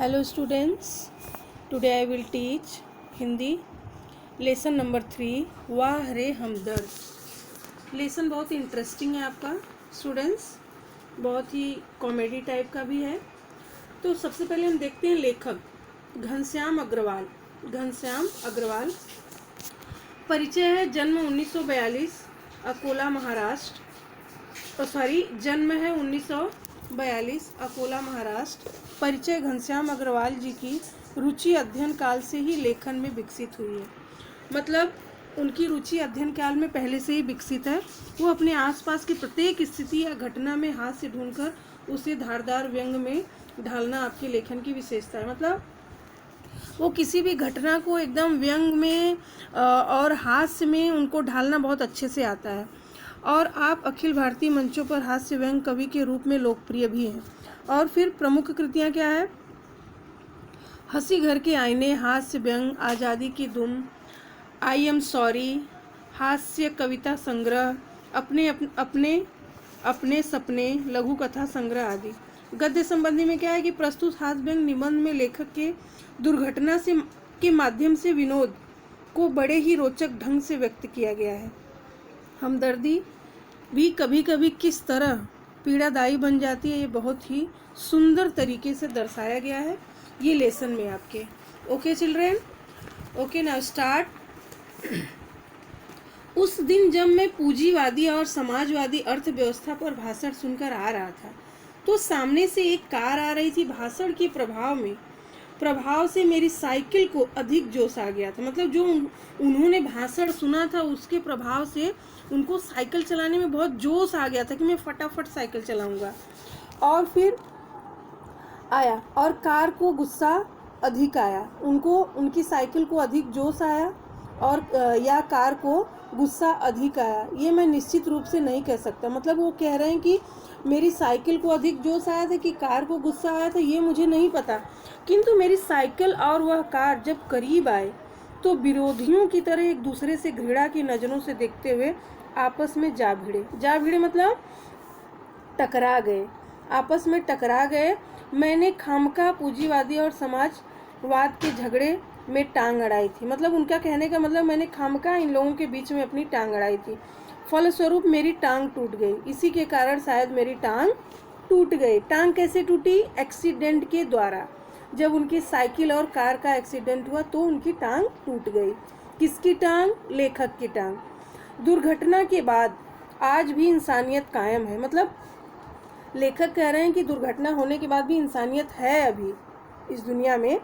Hello students, today I will teach Hindi lesson number 3 वाह रे हमदर्द। Lesson बहुत interesting है आपका स्टूडेंट्स, बहुत ही कॉमेडी टाइप का भी है। तो सबसे पहले हम देखते हैं लेखक घनश्याम अग्रवाल। घनश्याम अग्रवाल परिचय है, जन्म 1942 अकोला महाराष्ट्र, जन्म है 1942 अकोला महाराष्ट्र। परिचय घनश्याम अग्रवाल जी की रुचि अध्ययन काल से ही लेखन में विकसित हुई है। मतलब उनकी रुचि अध्ययन काल में पहले से ही विकसित है। वो अपने आसपास की प्रत्येक स्थिति या घटना में हास्य ढूंढकर उसे धारदार व्यंग में ढालना आपके लेखन की विशेषता है। मतलब वो किसी भी घटना को एकदम व्यंग में और हास्य में उनको ढालना बहुत अच्छे से आता है। और आप अखिल भारतीय मंचों पर हास्य व्यंग कवि के रूप में लोकप्रिय भी हैं। और फिर प्रमुख कृतियाँ क्या है? हंसी घर के आईने, हास्य व्यंग, आज़ादी की धुन, आई एम सॉरी, हास्य कविता संग्रह, अपने अपने अपने सपने, लघु कथा संग्रह आदि। गद्य संबंधी में क्या है कि प्रस्तुत हास्य व्यंग निबंध में लेखक के दुर्घटना से के माध्यम से विनोद को बड़े ही रोचक ढंग से व्यक्त किया गया है। हमदर्दी भी कभी कभी किस तरह पीड़ादायी बन जाती है, ये बहुत ही सुंदर तरीके से दर्शाया गया है ये लेसन में आपके। Okay children, okay now start. उस दिन जब मैं पूंजीवादी और समाजवादी अर्थव्यवस्था पर भाषण सुनकर आ रहा था तो सामने से एक कार आ रही थी। भाषण के प्रभाव से मेरी साइकिल को अधिक जोश आ गया था। मतलब जो उन्होंने भाषण सुना था उसके प्रभाव से उनको साइकिल चलाने में बहुत जोश आ गया था कि मैं फटाफट साइकिल चलाऊंगा। और फिर आया और कार को गुस्सा अधिक आया, उनकी साइकिल को अधिक जोश आया और या कार को गुस्सा अधिक आया, ये मैं निश्चित रूप से नहीं कह सकता। मतलब वो कह रहे हैं कि मेरी साइकिल को अधिक जोश आया था कि कार को गुस्सा आया था, ये मुझे नहीं पता। किंतु मेरी साइकिल और वह कार जब करीब आए तो विरोधियों की तरह एक दूसरे से घृणा की नज़रों से देखते हुए आपस में जा भिड़े मतलब टकरा गए, आपस में टकरा गए। मैंने खामखा पूंजीवादी और समाजवाद के झगड़े में टांग अड़ाई थी। मतलब उनका कहने का मतलब मैंने खामखा इन लोगों के बीच में अपनी टांग अड़ाई थी। फलस्वरूप मेरी टांग टूट गई। इसी के कारण शायद मेरी टांग टूट गई। टांग कैसे टूटी? एक्सीडेंट के द्वारा। जब उनकी साइकिल और कार का एक्सीडेंट हुआ तो उनकी टांग टूट गई। किसकी टांग? लेखक की टांग। दुर्घटना के बाद आज भी इंसानियत कायम है। मतलब लेखक कह रहे हैं कि दुर्घटना होने के बाद भी इंसानियत है अभी इस दुनिया में,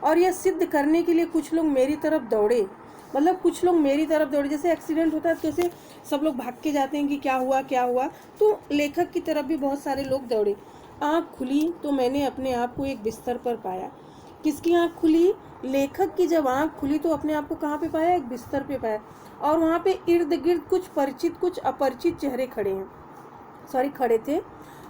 और यह सिद्ध करने के लिए कुछ लोग मेरी तरफ दौड़े। मतलब कुछ लोग मेरी तरफ दौड़े, जैसे एक्सीडेंट होता है तो कैसे सब लोग भाग के जाते हैं कि क्या हुआ, तो लेखक की तरफ भी बहुत सारे लोग दौड़े। आँख खुली तो मैंने अपने आप को एक बिस्तर पर पाया। किसकी आँख खुली? लेखक की जब आँख खुली तो अपने आप को कहाँ पे पाया? एक बिस्तर पे पाया। और वहाँ पे इर्द गिर्द कुछ परिचित कुछ अपरिचित चेहरे खड़े थे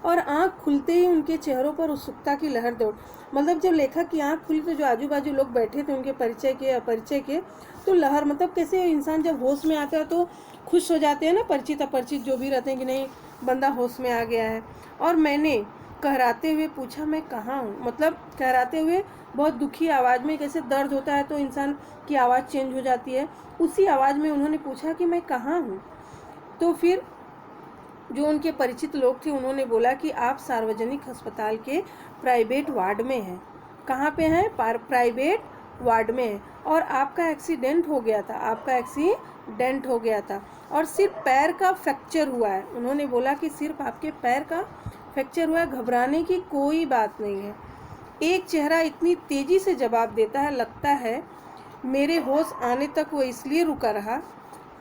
और आँख खुलते ही उनके चेहरों पर उत्सुकता की लहर दौड़। मतलब जब लेखक की आँख खुली तो जो आजू बाजू लोग बैठे थे उनके परिचय के अपरिचय के, तो लहर, मतलब कैसे इंसान जब होश में आता है तो खुश हो जाते हैं ना, परिचित अपरिचित जो भी रहते हैं कि नहीं बंदा होश में आ गया है। और मैंने कहराते हुए पूछा, मैं कहाँ हूँ? मतलब कहराते हुए बहुत दुखी आवाज़ में, कैसे दर्द होता है तो इंसान की आवाज़ चेंज हो जाती है, उसी आवाज़ में उन्होंने पूछा कि मैं कहाँ हूँ। तो फिर जो उनके परिचित लोग थे उन्होंने बोला कि आप सार्वजनिक अस्पताल के प्राइवेट वार्ड में हैं। कहाँ पे हैं? प्राइवेट वार्ड में है। और आपका एक्सीडेंट हो गया था और सिर्फ पैर का फ्रैक्चर हुआ है। उन्होंने बोला कि सिर्फ आपके पैर का फ्रैक्चर हुआ है, घबराने की कोई बात नहीं है। एक चेहरा इतनी तेजी से जवाब देता है, लगता है मेरे होश आने तक वो इसलिए रुका रहा।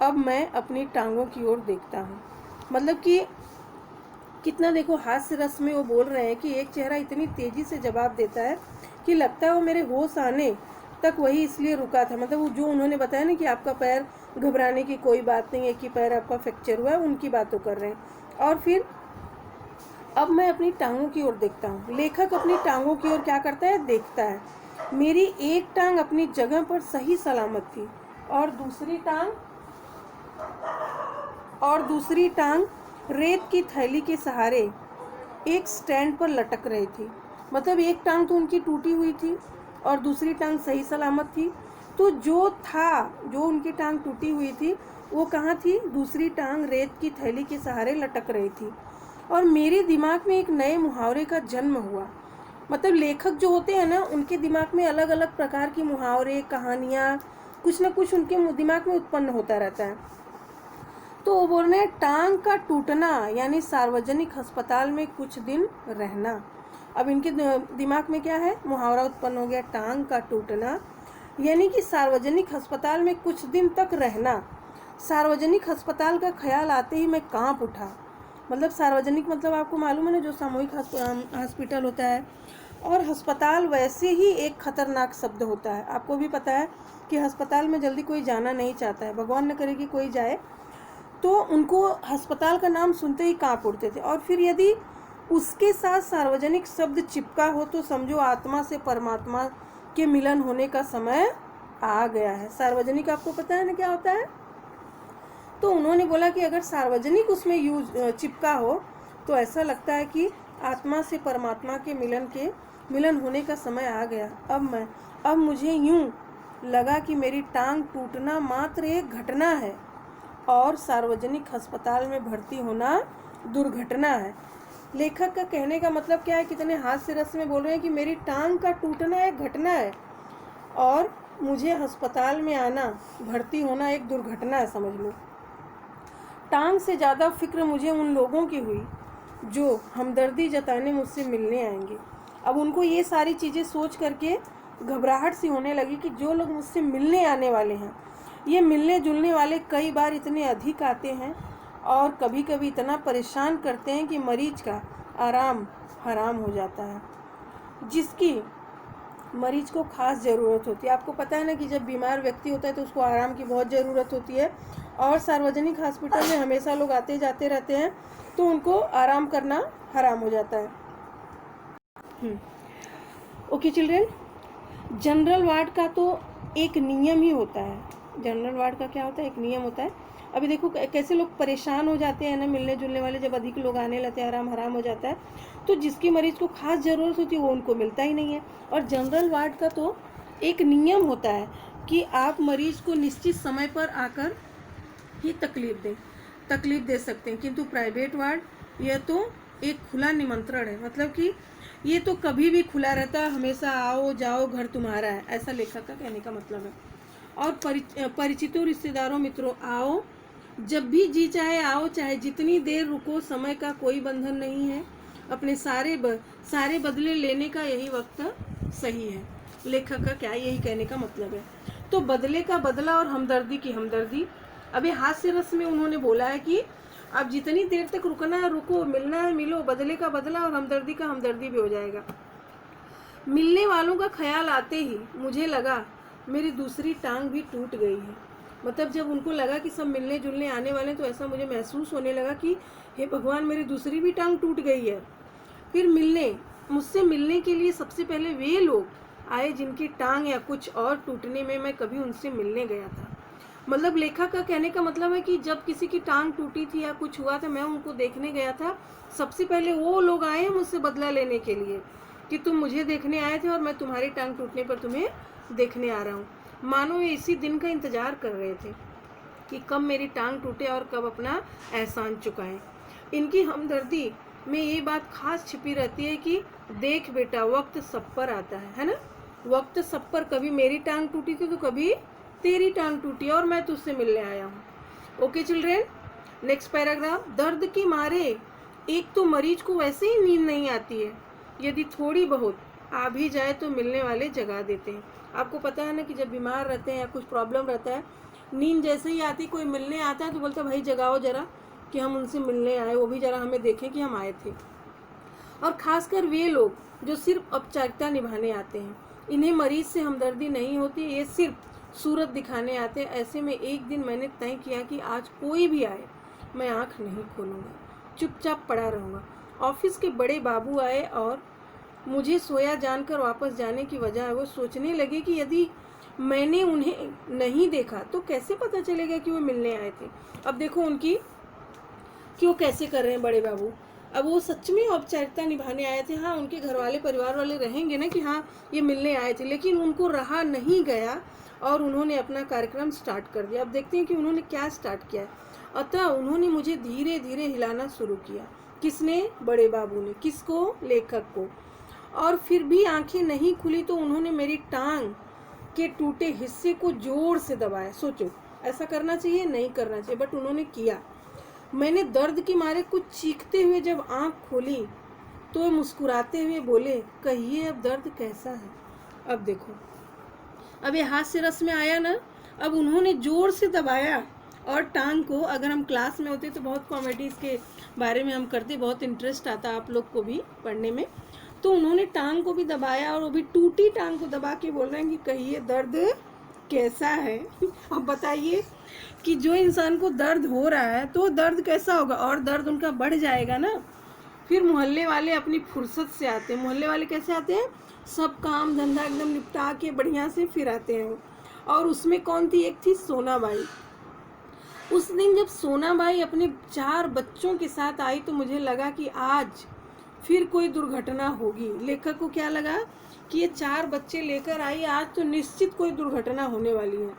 अब मैं अपनी टांगों की ओर देखता हूँ। मतलब कि कितना देखो हास्य रस में वो बोल रहे हैं कि एक चेहरा इतनी तेजी से जवाब देता है कि लगता है वो मेरे होश आने तक वही इसलिए रुका था। मतलब वो जो उन्होंने बताया ना कि आपका पैर, घबराने की कोई बात नहीं है कि पैर आपका फ्रैक्चर हुआ है, उनकी बातों कर रहे हैं। और फिर अब मैं अपनी टांगों की ओर देखता हूँ। लेखक अपनी टांगों की ओर क्या करता है? देखता है। मेरी एक टांग अपनी जगह पर सही सलामत थी और दूसरी टांग रेत की थैली के सहारे एक स्टैंड पर लटक रही थी। मतलब एक टांग तो उनकी टूटी हुई थी और दूसरी टांग सही सलामत थी। तो जो उनकी टांग टूटी हुई थी वो कहाँ थी? दूसरी टांग रेत की थैली के सहारे लटक रही थी। और मेरे दिमाग में एक नए मुहावरे का जन्म हुआ। मतलब लेखक जो होते हैं ना, उनके दिमाग में अलग अलग प्रकार की मुहावरे, कहानियाँ, कुछ ना कुछ उनके दिमाग में उत्पन्न होता रहता है। तो वो बोल रहे हैं टांग का टूटना यानी सार्वजनिक अस्पताल में कुछ दिन रहना। अब इनके दिमाग में क्या है? मुहावरा उत्पन्न हो गया, टांग का टूटना यानी कि सार्वजनिक अस्पताल में कुछ दिन तक रहना। सार्वजनिक अस्पताल का ख्याल आते ही मैं कांप उठा। मतलब सार्वजनिक मतलब आपको मालूम है ना, जो सामूहिक हॉस्पिटल होता है। और अस्पताल वैसे ही एक खतरनाक शब्द होता है। आपको भी पता है कि अस्पताल में जल्दी कोई जाना नहीं चाहता है, भगवान न करे कि कोई जाए। तो उनको अस्पताल का नाम सुनते ही कांप उठते थे। और फिर यदि उसके साथ सार्वजनिक शब्द चिपका हो तो समझो आत्मा से परमात्मा के मिलन होने का समय आ गया है। सार्वजनिक आपको पता है ना क्या होता है? तो उन्होंने बोला कि अगर सार्वजनिक उसमें चिपका हो तो ऐसा लगता है कि आत्मा से परमात्मा के मिलन होने का समय आ गया। अब मुझे यूं लगा कि मेरी टांग टूटना मात्र एक घटना है और सार्वजनिक अस्पताल में भर्ती होना दुर्घटना है। लेखक का कहने का मतलब क्या है? कितने हास्य रस में बोल रहे हैं कि मेरी टांग का टूटना एक घटना है और मुझे अस्पताल में आना, भर्ती होना एक दुर्घटना है, समझ लो। टांग से ज़्यादा फिक्र मुझे उन लोगों की हुई जो हमदर्दी जताने मुझसे मिलने आएंगे। अब उनको ये सारी चीज़ें सोच करके घबराहट सी होने लगी कि जो लोग मुझसे मिलने आने वाले हैं, ये मिलने जुलने वाले कई बार इतने अधिक आते हैं और कभी कभी इतना परेशान करते हैं कि मरीज का आराम हराम हो जाता है, जिसकी मरीज को खास ज़रूरत होती है। आपको पता है ना कि जब बीमार व्यक्ति होता है तो उसको आराम की बहुत ज़रूरत होती है और सार्वजनिक हॉस्पिटल में हमेशा लोग आते जाते रहते हैं तो उनको आराम करना हराम हो जाता है। ओके चिल्ड्रेन, जनरल वार्ड का तो एक नियम ही होता है। जनरल वार्ड का क्या होता है? एक नियम होता है। अभी देखो कैसे लोग परेशान हो जाते हैं ना, मिलने जुलने वाले जब अधिक लोग आने लगते हैं, आराम हराम हो जाता है। तो जिसकी मरीज को खास ज़रूरत होती है वो उनको मिलता ही नहीं है। और जनरल वार्ड का तो एक नियम होता है कि आप मरीज को निश्चित समय पर आकर ही तकलीफ दे सकते हैं। किंतु प्राइवेट वार्ड यह तो एक खुला निमंत्रण है। मतलब कि ये तो कभी भी खुला रहता है, हमेशा आओ जाओ, घर तुम्हारा है, ऐसा लेखक का कहने का मतलब है। और परिचितों, रिश्तेदारों, मित्रों, आओ जब भी जी चाहे आओ, चाहे जितनी देर रुको, समय का कोई बंधन नहीं है। अपने सारे बदले लेने का यही वक्त सही है। लेखक का क्या यही कहने का मतलब है। तो बदले का बदला और हमदर्दी की हमदर्दी। अभी हास्य रस में उन्होंने बोला है कि अब जितनी देर तक रुकना है रुको, मिलना है मिलो, बदले का बदला और हमदर्दी का हमदर्दी भी हो जाएगा। मिलने वालों का ख्याल आते ही मुझे लगा मेरी दूसरी टांग भी टूट गई है। मतलब जब उनको लगा कि सब मिलने जुलने आने वाले तो ऐसा मुझे महसूस होने लगा कि हे भगवान, मेरी दूसरी भी टांग टूट गई है। फिर मुझसे मिलने के लिए सबसे पहले वे लोग आए जिनकी टांग या कुछ और टूटने में मैं कभी उनसे मिलने गया था। मतलब लेखक का कहने का मतलब है कि जब किसी की टांग टूटी थी या कुछ हुआ था, मैं उनको देखने गया था। सबसे पहले वो लोग आए मुझसे बदला लेने के लिए कि तुम मुझे देखने आए थे और मैं तुम्हारी टांग टूटने पर तुम्हें देखने आ रहा हूँ। मानो ये इसी दिन का इंतजार कर रहे थे कि कब मेरी टांग टूटे और कब अपना एहसान चुकाएं। इनकी हमदर्दी में ये बात खास छिपी रहती है कि देख बेटा, वक्त सब पर आता है ना। वक्त सब पर, कभी मेरी टांग टूटी थी तो कभी तेरी टांग टूटी और मैं तुझसे मिलने आया हूँ। Okay children, next paragraph. दर्द के मारे एक तो मरीज को वैसे ही नींद नहीं आती है, यदि थोड़ी बहुत आ भी जाए तो मिलने वाले जगा देते हैं। आपको पता है ना कि जब बीमार रहते हैं या कुछ प्रॉब्लम रहता है, नींद जैसे ही आती, कोई मिलने आता है तो बोलता भाई जगाओ जरा कि हम उनसे मिलने आए, वो भी जरा हमें देखें कि हम आए थे। और खासकर वे लोग जो सिर्फ औपचारिकता निभाने आते हैं, इन्हें मरीज से हमदर्दी नहीं होती, ये सिर्फ सूरत दिखाने आते हैं। ऐसे में एक दिन मैंने तय किया कि आज कोई भी आए मैं आँख नहीं खोलूँगा, चुपचाप पड़ा रहूँगा। ऑफिस के बड़े बाबू आए और मुझे सोया जानकर वापस जाने की वजह वो सोचने लगे कि यदि मैंने उन्हें नहीं देखा तो कैसे पता चलेगा कि वो मिलने आए थे। अब देखो उनकी कि वो कैसे कर रहे हैं बड़े बाबू। अब वो सच में औपचारिकता निभाने आए थे। हाँ, उनके घर वाले परिवार वाले रहेंगे ना कि हाँ ये मिलने आए थे, लेकिन उनको रहा नहीं गया और उन्होंने अपना कार्यक्रम स्टार्ट कर दिया। अब देखते हैं कि उन्होंने क्या स्टार्ट किया है। अतः उन्होंने मुझे धीरे धीरे हिलाना शुरू किया। किसने? बड़े बाबू ने। किसको? लेखक को। और फिर भी आंखें नहीं खुली तो उन्होंने मेरी टांग के टूटे हिस्से को जोर से दबाया। सोचो, ऐसा करना चाहिए? नहीं करना चाहिए, बट उन्होंने किया। मैंने दर्द के मारे कुछ चीखते हुए जब आंख खोली तो वे मुस्कुराते हुए बोले, कहिए अब दर्द कैसा है? अब देखो, अब ये हास्य रस में आया ना। अब उन्होंने जोर से दबाया और टांग को, अगर हम क्लास में होते तो बहुत कॉमेडीज के बारे में हम करते, बहुत इंटरेस्ट आता आप लोग को भी पढ़ने में। तो उन्होंने टांग को भी दबाया और वो भी टूटी टांग को दबा के बोल रहे हैं कि कहिए दर्द कैसा है? अब बताइए कि जो इंसान को दर्द हो रहा है तो दर्द कैसा होगा, और दर्द उनका बढ़ जाएगा ना। फिर मोहल्ले वाले अपनी फुर्सत से आते हैं। मोहल्ले वाले कैसे आते हैं? सब काम धंधा एकदम निपटा के बढ़िया से फिर आते हैं। और उसमें कौन थी? एक थी सोनाबाई। उस दिन जब सोनाबाई अपने 4 बच्चों के साथ आई तो मुझे लगा कि आज फिर कोई दुर्घटना होगी। लेखक को क्या लगा कि ये 4 बच्चे लेकर आई, आज तो निश्चित कोई दुर्घटना होने वाली है।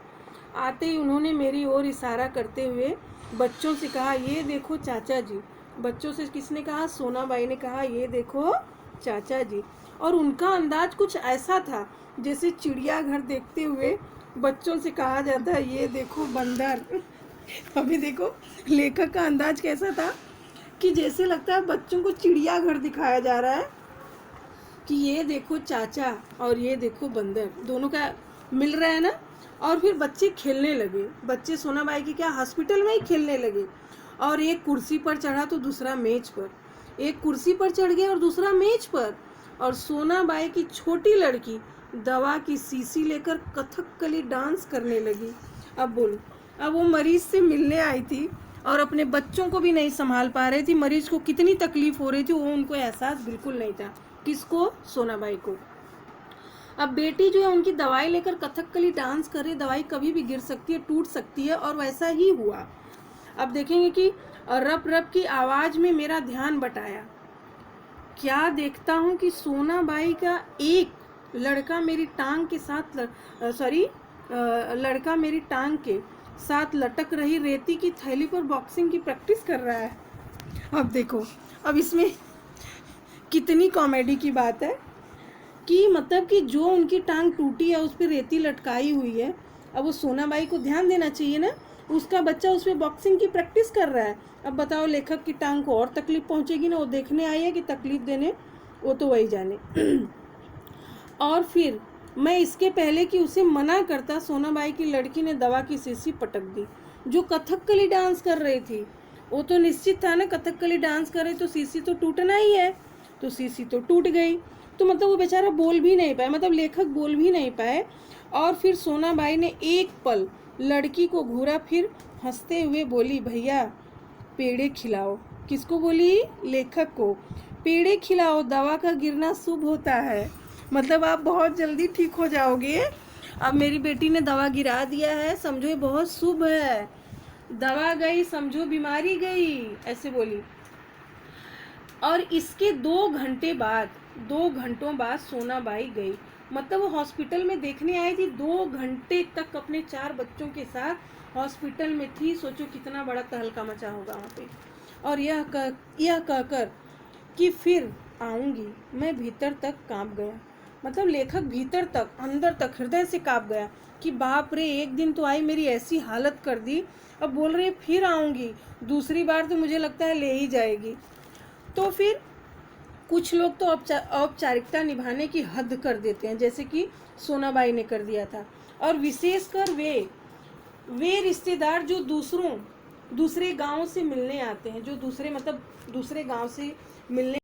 आते ही उन्होंने मेरी ओर इशारा करते हुए बच्चों से कहा, ये देखो चाचा जी। बच्चों से किसने कहा? सोनाबाई ने कहा, ये देखो चाचा जी। और उनका अंदाज कुछ ऐसा था जैसे चिड़ियाघर देखते हुए बच्चों से कहा जाता है, ये देखो बंदर। अभी देखो लेखक का अंदाज कैसा था कि जैसे लगता है बच्चों को चिड़ियाघर दिखाया जा रहा है कि ये देखो चाचा और ये देखो बंदर, दोनों का मिल रहा है ना। और फिर बच्चे खेलने लगे। बच्चे सोनाबाई की क्या हॉस्पिटल में ही खेलने लगे। और एक कुर्सी पर चढ़ा तो दूसरा मेज पर, एक कुर्सी पर चढ़ गया और दूसरा मेज पर। और सोनाबाई की छोटी लड़की दवा की शीशी लेकर कथकली डांस करने लगी। अब बोलो, अब वो मरीज से मिलने आई थी और अपने बच्चों को भी नहीं संभाल पा रही थी। मरीज को कितनी तकलीफ हो रही थी वो उनको एहसास बिल्कुल नहीं था। किसको? सोनाबाई को। अब बेटी जो है उनकी दवाई लेकर कथकली डांस कर रही। दवाई कभी भी गिर सकती है, टूट सकती है, और वैसा ही हुआ। अब देखेंगे कि रप रप की आवाज में मेरा ध्यान बटाया। क्या देखता हूँ कि सोनाबाई का एक लड़का मेरी टांग के साथ लड़का मेरी टांग के साथ लटक रही रेती की थैली पर बॉक्सिंग की प्रैक्टिस कर रहा है। अब देखो, अब इसमें कितनी कॉमेडी की बात है कि मतलब कि जो उनकी टांग टूटी है उस पर रेती लटकाई हुई है। अब वो सोनाबाई को ध्यान देना चाहिए ना, उसका बच्चा उस पर बॉक्सिंग की प्रैक्टिस कर रहा है। अब बताओ लेखक की टांग को और तकलीफ पहुंचेगी ना। वो देखने आई है कि तकलीफ देने, वो तो वही जाने। और फिर मैं इसके पहले कि उसे मना करता, सोनाबाई की लड़की ने दवा की शीशी पटक दी। जो कथकली डांस कर रही थी वो तो निश्चित था ना, कथकली डांस कर रही तो शीशी तो टूटना ही है। तो शीशी तो टूट गई। तो मतलब वो बेचारा बोल भी नहीं पाए, मतलब लेखक बोल भी नहीं पाए। और फिर सोनाबाई ने एक पल लड़की को घूरा, फिर हंसते हुए बोली, भैया पेड़े खिलाओ। किसको बोली? लेखक को। पेड़े खिलाओ, दवा का गिरना शुभ होता है, मतलब आप बहुत जल्दी ठीक हो जाओगे। अब मेरी बेटी ने दवा गिरा दिया है, समझो ये बहुत शुभ है। दवा गई समझो बीमारी गई, ऐसे बोली। और इसके 2 घंटों बाद सोनाबाई गई। मतलब वो हॉस्पिटल में देखने आई थी, 2 घंटे तक अपने 4 बच्चों के साथ हॉस्पिटल में थी। सोचो कितना बड़ा तहलका मचा होगा वहाँ पे। और यह कहकर कि फिर आऊँगी, मैं भीतर तक कांप गया। मतलब लेखक भीतर तक, अंदर तक, हृदय से कांप गया कि बाप रे, एक दिन तो आई मेरी ऐसी हालत कर दी, अब बोल रही फिर आऊँगी, दूसरी बार तो मुझे लगता है ले ही जाएगी। तो फिर कुछ लोग तो औपचारिकता निभाने की हद कर देते हैं, जैसे कि सोनाबाई ने कर दिया था। और विशेषकर वे रिश्तेदार जो दूसरे गांव से मिलने आते हैं, जो दूसरे गांव से मिलने